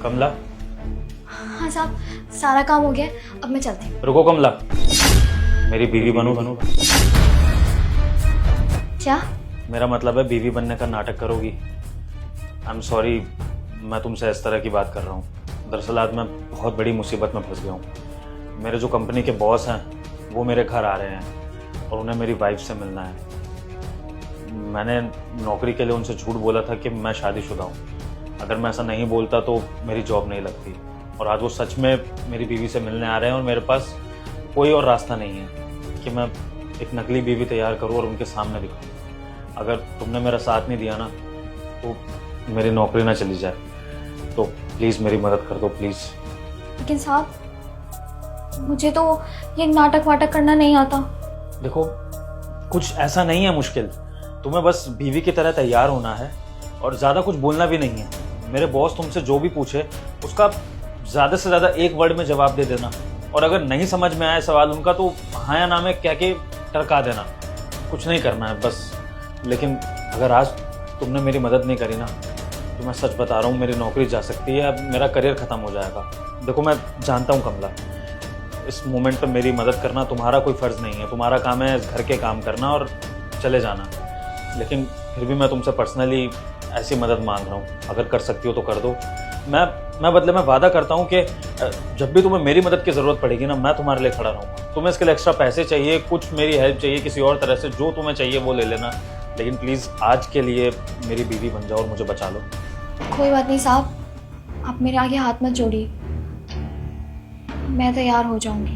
कमला, हाँ साहब, सारा काम हो गया है, अब मैं चलती हूँ। रुको कमला, मेरी बीवी बनो। क्या? मेरा मतलब है बीवी बनने का नाटक करोगी। आई एम सॉरी, मैं तुमसे इस तरह की बात कर रहा हूँ। दरअसल आज मैं बहुत बड़ी मुसीबत में फंस गया हूँ। मेरे जो कंपनी के बॉस हैं वो मेरे घर आ रहे हैं और उन्हें मेरी वाइफ से मिलना है। मैंने नौकरी के लिए उनसे झूठ बोला था कि मैं शादीशुदा हूँ। अगर मैं ऐसा नहीं बोलता तो मेरी जॉब नहीं लगती। और आज वो सच में मेरी बीवी से मिलने आ रहे हैं और मेरे पास कोई और रास्ता नहीं है कि मैं एक नकली बीवी तैयार करूँ और उनके सामने दिखाऊँ। अगर तुमने मेरा साथ नहीं दिया ना तो मेरी नौकरी ना चली जाए। तो प्लीज़ मेरी मदद कर दो, प्लीज़। लेकिन साहब, मुझे तो ये नाटक वाटक करना नहीं आता। देखो, कुछ ऐसा नहीं है मुश्किल। तुम्हें बस बीवी की तरह तैयार होना है और ज़्यादा कुछ बोलना भी नहीं है। मेरे बॉस तुमसे जो भी पूछे उसका ज़्यादा से ज़्यादा एक वर्ड में जवाब दे देना। और अगर नहीं समझ में आए सवाल उनका तो हाँ या ना में कह के टरका देना। कुछ नहीं करना है बस। लेकिन अगर आज तुमने मेरी मदद नहीं करी ना तो मैं सच बता रहा हूँ, मेरी नौकरी जा सकती है, अब मेरा करियर ख़त्म हो जाएगा। देखो, मैं जानता हूँ कमला, इस मोमेंट पे मेरी मदद करना तुम्हारा कोई फ़र्ज़ नहीं है। तुम्हारा काम है घर के काम करना और चले जाना। लेकिन फिर भी मैं तुमसे पर्सनली ऐसी मदद मांग रहा हूँ। अगर कर सकती हो तो कर दो। मैं बदले में वादा करता हूँ कि जब भी तुम्हें मेरी मदद की ज़रूरत पड़ेगी ना, मैं तुम्हारे लिए खड़ा रहूँगा। तुम्हें इसके लिए एक्स्ट्रा पैसे चाहिए, कुछ मेरी हेल्प चाहिए किसी और तरह से, जो तुम्हें चाहिए वो ले लेना। लेकिन प्लीज़ आज के लिए मेरी बीवी बन जाओ और मुझे बचा लो। कोई बात नहीं साहब, आप मेरे आगे हाथ मत जोड़िए, मैं तैयार हो जाऊंगी।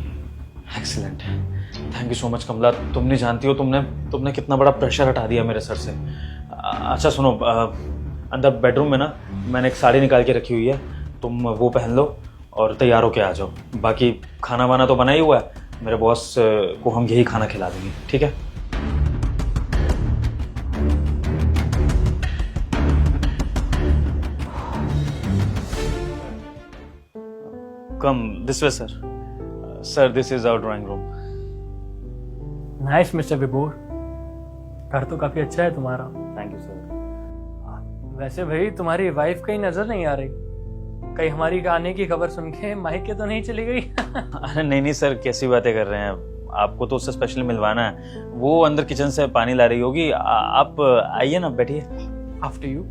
Excellent, thank you so much Kamla. तुम नहीं जानती हो तुमने कितना बड़ा प्रेशर हटा दिया मेरे सर से। अच्छा सुनो, अंदर बेडरूम में ना मैंने एक साड़ी निकाल के रखी हुई है, तुम वो पहन लो और तैयार होके आ जाओ। बाकी खाना वाना तो बना ही हुआ है, मेरे बॉस को हम यही खाना खिला देंगे, ठीक है? Come this way sir. Sir, this is our drawing room. Nice mister Vibhor, घर तो काफी अच्छा है तुम्हारा। Thank you sir. वैसे भाई, तुम्हारी वाइफ कहीं नजर नहीं आ रही। कहीं हमारी आने की खबर सुन के मायके तो नहीं चली गई? अरे नहीं सर, कैसी बातें कर रहे हैं आपको तो उससे स्पेशली मिलवाना है। वो अंदर किचन से पानी ला रही होगी। आप आइए ना, बैठिए। After you.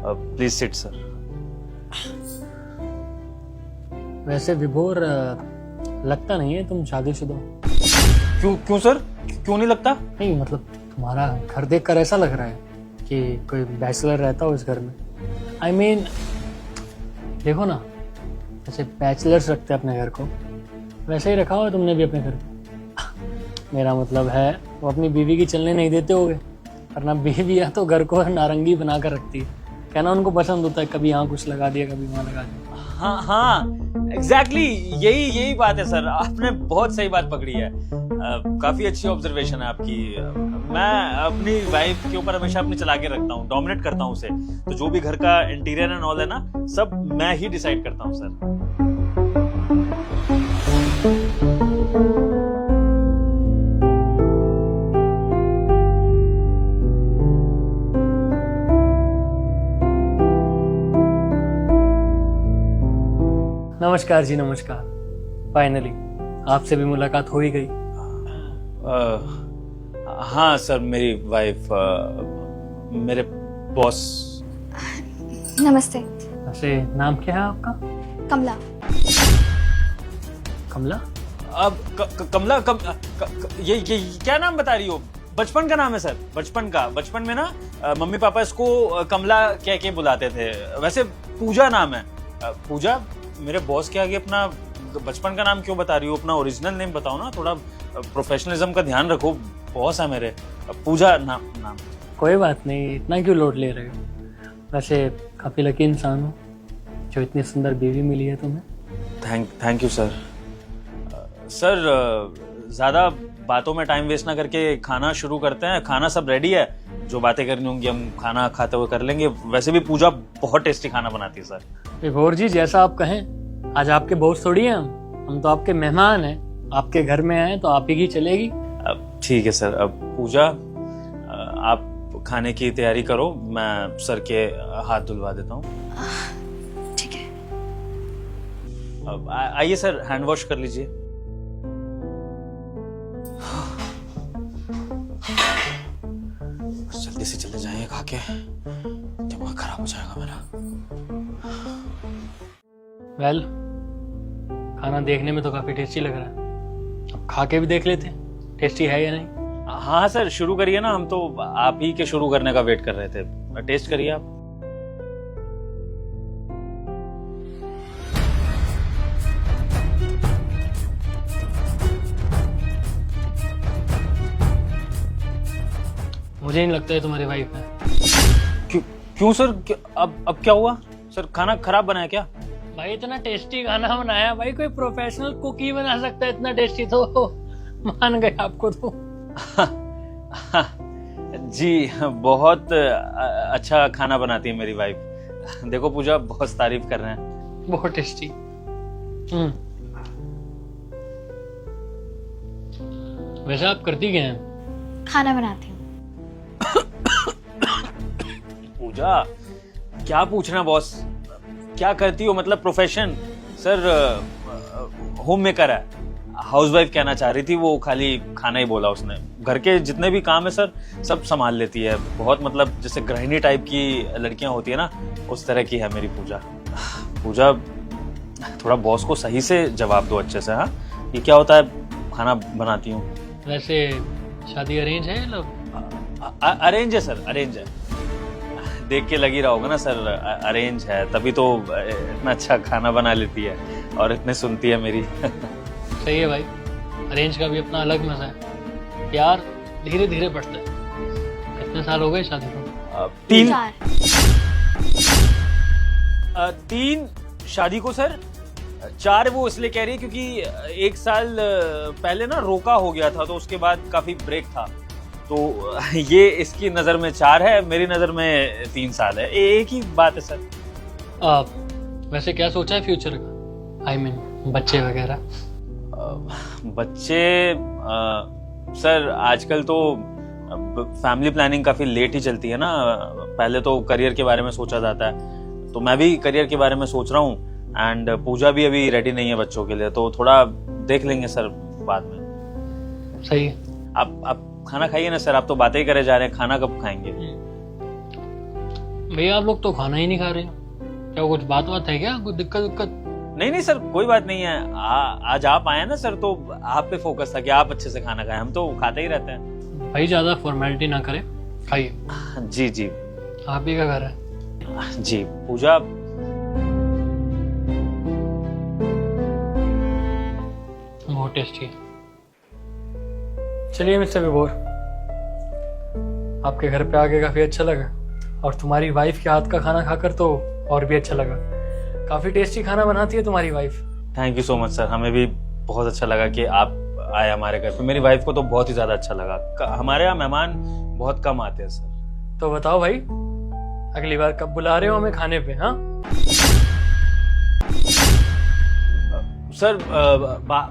Please sit sir. वैसे विभोर, लगता नहीं है तुम शादीशुदा हो। क्यों सर, क्यों नहीं लगता? नहीं मतलब, तुम्हारा घर देखकर ऐसा लग रहा है कि कोई बैचलर रहता हो इस घर में। आई मीन, देखो ना, जैसे बैचलर्स रखते हैं अपने घर को, वैसे ही रखा हो तुमने भी अपने घर को। मेरा मतलब है, वो अपनी बीवी की चलने नहीं देते होगे, वरना बीवी या तो घर को नारंगी बना कर रखती है। कहना उनको पसंद होता है, कभी यहाँ कुछ लगा दिया, कभी वहाँ लगा दिया। हाँ एग्जैक्टली, यही बात है सर। आपने बहुत सही बात पकड़ी है। काफी अच्छी ऑब्जर्वेशन है आपकी। मैं अपनी वाइफ के ऊपर हमेशा अपनी चला के रखता हूँ, डोमिनेट करता हूँ उसे। तो जो भी घर का इंटीरियर एंड ऑल है ना, सब मैं ही डिसाइड करता हूँ सर। नमस्कार जी, नमस्कार। फाइनली आपसे भी मुलाकात हो ही गई। हाँ सर, मेरी वाइफ, मेरे बॉस। नमस्ते। वैसे नाम क्या है आपका? कमला। कमला? अब कमला, ये क्या नाम बता रही हो? बचपन का नाम है सर, बचपन में ना मम्मी पापा इसको कमला कह के बुलाते थे। वैसे पूजा नाम है। पूजा, मेरे बॉस के आगे अपना बचपन का नाम क्यों बता रही हो? अपना ओरिजिनल नेम बताओ ना, थोड़ा प्रोफेशनलिज्म का ध्यान रखो। बॉस है मेरे। पूजा नाम। कोई बात नहीं, इतना क्यों लोड ले रहे हो? वैसे काफी लकी इंसान हो जो इतनी सुंदर बीवी मिली है तुम्हें। Thank you sir. सर, ज़्यादा बातों में टाइम वेस्ट ना करके खाना शुरू करते हैं। खाना सब रेडी है, जो बातें करनी होंगी हम खाना खाते हुए कर लेंगे। वैसे भी पूजा बहुत टेस्टी खाना बनाती है सर। विभोर जी, जैसा आप कहें। आज आपके बॉस थोड़ी हैं हम तो आपके मेहमान हैं। आपके घर में आए तो आप ही की चलेगी। अब ठीक है सर। अब पूजा, आप खाने की तैयारी करो, मैं सर के हाथ धुलवा देता हूँ। ठीक है। आइए सर, हैंड वॉश कर लीजिए। जल्दी से चले जाइए, खा के दिमाग खराब हो जाएगा मेरा। वेल, खाना देखने में तो काफी टेस्टी लग रहा है, अब खा के भी देख लेते हैं टेस्टी है या नहीं। हाँ सर, शुरू करिए ना, हम तो आप ही के शुरू करने का वेट कर रहे थे। टेस्ट करिए आप। मुझे नहीं लगता है तुम्हारी वाइफ है। क्यों सर, अब क्या हुआ सर? खाना खराब बना है क्या? भाई इतना टेस्टी खाना बनाया, भाई कोई प्रोफेशनल कुक ही बना सकता है इतना टेस्टी, तो मान गए आपको तो। जी, बहुत अच्छा खाना बनाती है मेरी वाइफ। देखो पूजा, बहुत तारीफ कर रहे हैं। बहुत टेस्टी। वैसे आप करती क्या हैं? खाना बनाती हूँ। पूजा, क्या पूछना बॉस, क्या करती हो मतलब प्रोफेशन? सर होम मेकर है, हाउसवाइफ कहना चाह रही थी वो, खाली खाना ही बोला उसने। घर के जितने भी काम है सर सब संभाल लेती है, बहुत मतलब जैसे गृहिणी टाइप की लड़कियां होती है ना, उस तरह की है मेरी पूजा। पूजा, थोड़ा बॉस को सही से जवाब दो अच्छे से। हाँ, ये क्या होता है खाना बनाती हूँ? वैसे शादी अरेंज है या लव? अरेंज है सर, अरेंज है। देख के लगी रहा होगा ना सर, अरेंज है, तभी तो इतना अच्छा खाना बना लेती है और इतने सुनती है मेरी। सही है भाई, अरेंज का भी अपना अलग मजा है, प्यार धीरे धीरे बढ़ता है। कितने साल हो गए शादी को? 3 4। 3 शादी को सर। 4 वो इसलिए कह रही है क्योंकि 1 साल पहले ना रोका हो गया था, तो उसके बाद काफी ब्रेक था, तो ये इसकी नजर में 4 है, मेरी नजर में 3 साल है। एक ही बात है सर। वैसे क्या सोचा है फ्यूचर का? I mean, बच्चे वगैरह? बच्चे सर आजकल तो फैमिली प्लानिंग काफी लेट ही चलती है ना, पहले तो करियर के बारे में सोचा जाता है, तो मैं भी करियर के बारे में सोच रहा हूँ। एंड पूजा भी अभी रेडी नहीं है बच्चों के लिए, तो थोड़ा देख लेंगे सर बाद में। सही है। आप खाना खाइए ना सर, आप तो बातें ही करे जा रहे हैं, खाना कब खाएंगे? भैया आप लोग तो खाना ही नहीं खा रहे हो, क्या कुछ बात है क्या? कुछ दिक्कत? नहीं सर, कोई बात नहीं है। आज आप आए ना सर, तो आप पे फोकस था कि आप अच्छे से खाना खाएं, हम तो खाते ही रहते हैं। भाई ज्यादा फॉर्मेलिटी ना करें, खाइए। जी जी। आप ही का घर है। जी पूजा, बहुत टेस्टी। चलिए मिस्टर विभोर, आपके घर पे आके काफी अच्छा लगा, और तुम्हारी वाइफ के हाथ का खाना खाकर तो और भी अच्छा लगा। काफी टेस्टी खाना बनाती है तुम्हारी wife. Thank you so much sir, हमें भी बहुत अच्छा लगा कि आप आए हमारे घर पे। मेरी वाइफ को तो बहुत ही ज्यादा अच्छा लगा। हमारे यहाँ मेहमान बहुत कम आते हैं सर। तो बताओ भाई, अगली बार कब बुला रहे हो हमें खाने पे? हाँ सर,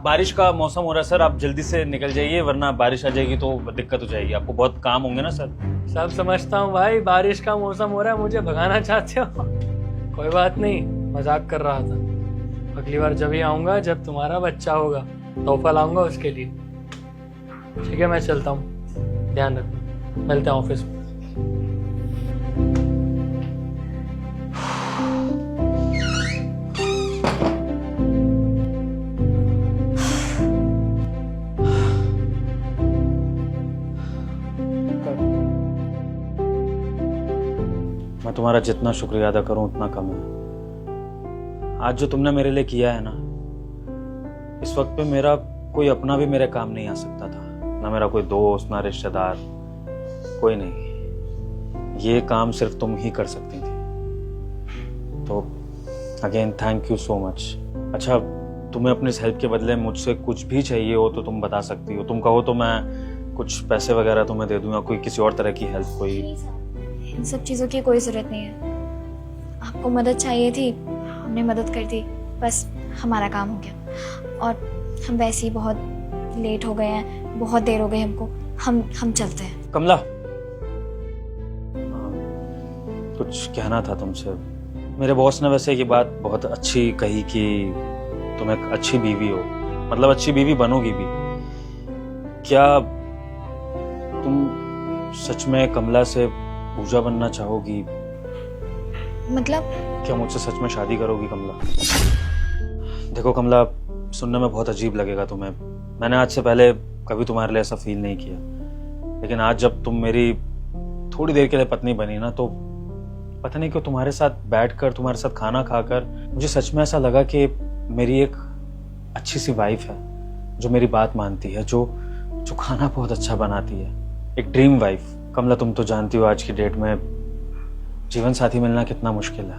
बारिश का मौसम हो रहा है सर, आप जल्दी से निकल जाइए, वरना बारिश आ जाएगी तो दिक्कत हो जाएगी, आपको बहुत काम होंगे ना सर। सब समझता हूँ भाई, बारिश का मौसम हो रहा है, मुझे भगाना चाहते हो। कोई बात नहीं, मजाक कर रहा था। अगली बार जब ही आऊंगा जब तुम्हारा बच्चा होगा, तोहफा लाऊंगा उसके लिए। ठीक है, मैं चलता हूँ, ध्यान रखना, मिलते हैं ऑफिस में। मैं तुम्हारा जितना शुक्रिया अदा करूं उतना कम है। आज जो तुमने मेरे लिए किया है ना, इस वक्त पे मेरा कोई अपना भी मेरे काम नहीं आ सकता था, ना मेरा कोई दोस्त, ना रिश्तेदार, कोई नहीं। ये काम सिर्फ तुम ही कर सकती थी, तो again thank you so much. अच्छा, तुम्हें अपनी इस हेल्प के बदले मुझसे कुछ भी चाहिए हो तो तुम बता सकती हो, तुम कहो तो मैं कुछ पैसे वगैरह तुम्हें दे दूंगा, कोई किसी और तरह की हेल्प, कोई। इन सब चीज़ों की कोई ज़रूरत नहीं है। आपको मदद चाहिए थी, हमने मदद कर दी, बस हमारा काम हो गया। और हम वैसे ही बहुत लेट हो गए हैं, बहुत देर हो गई हमको, हम चलते हैं। कमला, कुछ कहना था तुमसे। मेरे बॉस ने वैसे ये बात बहुत अच्छी कही कि तुम एक अच्छी बीवी हो, मतलब अच्छी बीवी बनोगी भी। क्या तुम सच में कमला से पूजा बनना चाहोगी? मतलब क्या मुझसे सच में शादी करोगी कमला? देखो कमला, सुनने में बहुत अजीब लगेगा तुम्हें, मैंने आज से पहले कभी तुम्हारे लिए ऐसा फील नहीं किया, लेकिन आज जब तुम मेरी थोड़ी देर के लिए पत्नी बनी ना, तो पता नहीं क्यों तुम्हारे साथ बैठकर, तुम्हारे साथ खाना खाकर मुझे सच में ऐसा लगा कि मेरी एक अच्छी सी वाइफ है जो मेरी बात मानती है, जो खाना बहुत अच्छा बनाती है, एक ड्रीम वाइफ। कमला, तुम तो जानती हो आज की डेट में जीवन साथी मिलना कितना मुश्किल है।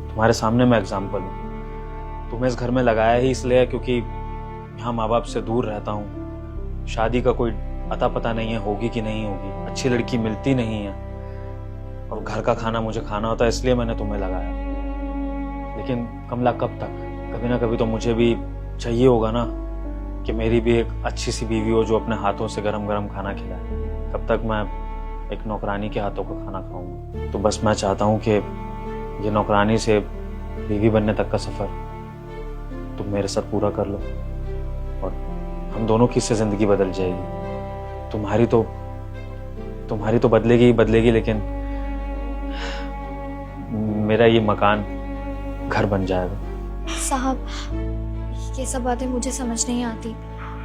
तुम्हारे सामने मैं एग्जाम्पल हूँ। तुम्हें इस घर में लगाया ही इसलिए क्योंकि यहाँ माँ बाप से दूर रहता हूँ, शादी का कोई अता पता नहीं है, होगी कि नहीं होगी, अच्छी लड़की मिलती नहीं है, और घर का खाना मुझे खाना होता है, इसलिए मैंने तुम्हें लगाया। लेकिन कमला, कब तक? कभी ना कभी तो मुझे भी चाहिए होगा ना कि मेरी भी एक अच्छी सी बीवी हो जो अपने हाथों से गरम गरम खाना खिलाए। कब तक मैं एक नौकरानी के हाथों का खाना खाऊंगा? तो बस मैं चाहता हूँ कि ये नौकरानी से बीवी बनने तक का सफर तुम मेरे साथ पूरा कर लो, और हम दोनों की इससे जिंदगी बदल जाएगी। तुम्हारी तो बदलेगी ही बदलेगी, लेकिन मेरा ये मकान घर बन जाएगा। साहब, ये सब बातें मुझे समझ नहीं आती,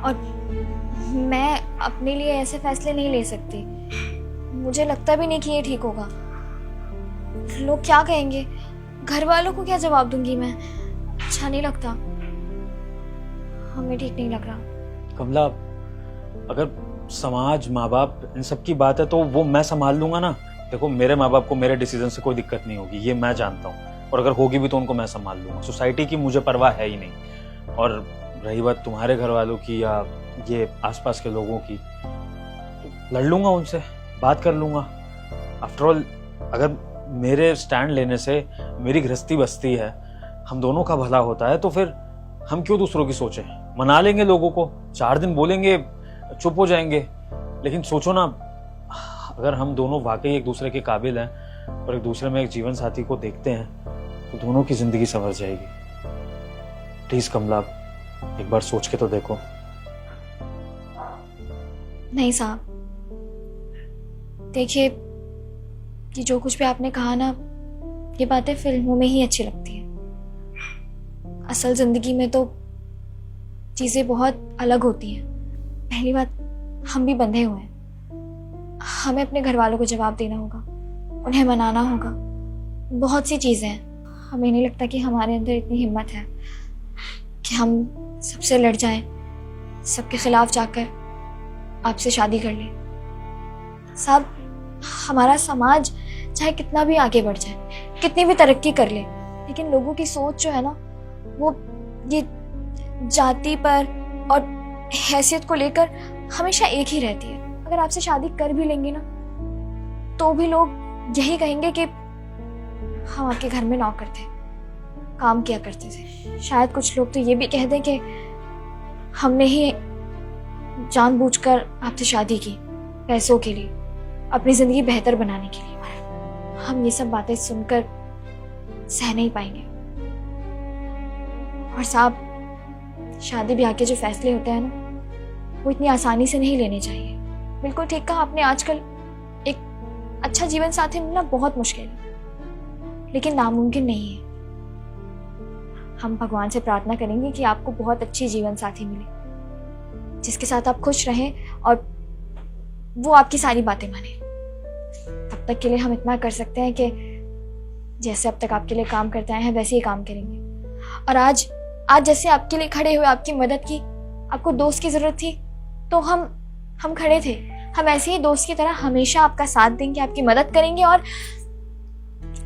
और मैं अपने लिए ऐसे फैसले नहीं ले सकती। मुझे लगता भी नहीं कि ये ठीक होगा। लोग क्या कहेंगे, घर वालों को क्या जवाब दूंगी मैं? अच्छा नहीं लगता, हमें ठीक नहीं लग रहा। कमला, अगर समाज, माँ बाप, इन सब की बात है तो वो मैं संभाल लूंगा ना। देखो, मेरे माँ बाप को मेरे डिसीजन से कोई दिक्कत नहीं होगी, ये मैं जानता हूँ, और अगर होगी भी तो उनको मैं संभाल लूंगा। सोसाइटी की मुझे परवाह है ही नहीं। और रही बात तुम्हारे घर वालों की या ये आसपास के लोगों की, तो लड़ लूंगा उनसे, बात कर लूंगा। आफ्टर ऑल, अगर मेरे स्टैंड लेने से मेरी गृहस्थी बसती है, हम दोनों का भला होता है, तो फिर हम क्यों दूसरों की सोचें? मना लेंगे लोगों को, 4 दिन बोलेंगे, चुप हो जाएंगे। लेकिन सोचो ना, अगर हम दोनों वाकई एक दूसरे के काबिल हैं और एक दूसरे में एक जीवन साथी को देखते हैं, तो दोनों की जिंदगी संवर जाएगी। प्लीज कमला, एक बार सोच के तो देखो। नहीं साहब, देखिए, ये जो कुछ भी आपने कहा ना, ये बातें फिल्मों में ही अच्छी लगती हैं। असल जिंदगी में तो चीजें बहुत अलग होती हैं। पहली बात, हम भी बंधे हुए हैं, हमें अपने घर वालों को जवाब देना होगा, उन्हें मनाना होगा, बहुत सी चीजें हैं। हमें नहीं लगता कि हमारे अंदर इतनी हिम्मत है कि हम सबसे लड़ जाएं, सबके खिलाफ जाकर आपसे शादी कर लें। साहब, हमारा समाज चाहे कितना भी आगे बढ़ जाए, कितनी भी तरक्की कर ले, लेकिन लोगों की सोच जो है ना, वो ये जाति पर और हैसियत को लेकर हमेशा एक ही रहती है। अगर आपसे शादी कर भी लेंगे ना, तो भी लोग यही कहेंगे कि हम आपके घर में नौकर थे, काम किया करते थे। शायद कुछ लोग तो ये भी कह दें कि हमने ही जानबूझकर आपसे शादी की, पैसों के लिए, अपनी जिंदगी बेहतर बनाने के लिए। हम ये सब बातें सुनकर सह नहीं पाएंगे। और साहब, शादी ब्याह के जो फैसले होते हैं ना, वो इतनी आसानी से नहीं लेने चाहिए। बिल्कुल ठीक कहा आपने, आजकल एक अच्छा जीवन साथी मिलना बहुत मुश्किल है, लेकिन नामुमकिन नहीं है। हम भगवान से प्रार्थना करेंगे कि आपको बहुत अच्छी जीवन साथी मिले, जिसके साथ आप खुश रहें और वो आपकी सारी बातें माने। तब तक के लिए हम इतना कर सकते हैं कि जैसे अब तक आपके लिए काम करते आए हैं, वैसे ही काम करेंगे। और आज जैसे आपके लिए खड़े हुए, आपकी मदद की, आपको दोस्त की जरूरत थी, तो हम खड़े थे। हम ऐसे ही दोस्त की तरह हमेशा आपका साथ देंगे, आपकी मदद करेंगे और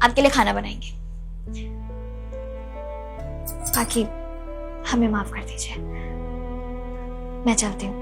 आपके लिए खाना बनाएंगे। बाकी हमें माफ कर दीजिए, मैं चलती हूँ।